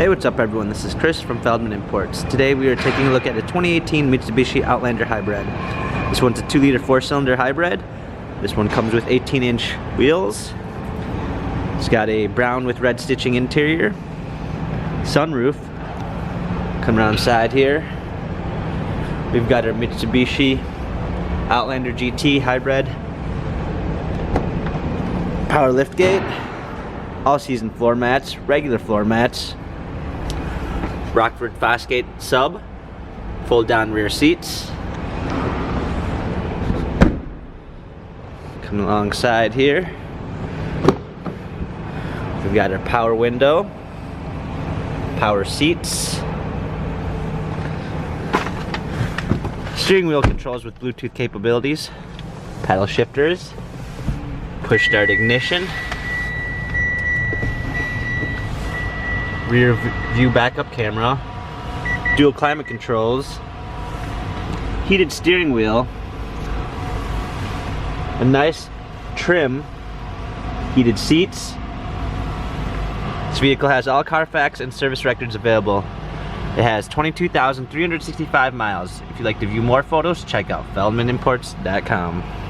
Hey, what's up everyone? This is Chris from Feldmann Imports. Today we are taking a look at the 2018 Mitsubishi Outlander Hybrid. This one's a 2-liter 4-cylinder hybrid. This one comes with 18-inch wheels. It's got a brown with red stitching interior. Sunroof. Come around the side here. We've got our Mitsubishi Outlander GT hybrid. Power liftgate. All-season floor mats, regular floor mats. Rockford Fosgate sub, fold down rear seats. Come alongside here. We've got our power window, power seats, steering wheel controls with Bluetooth capabilities, paddle shifters, push start ignition, rear view backup camera, dual climate controls, heated steering wheel, a nice trim, heated seats. This vehicle has all Carfax and service records available. It has 22,365 miles. If you'd like to view more photos, check out feldmanimports.com.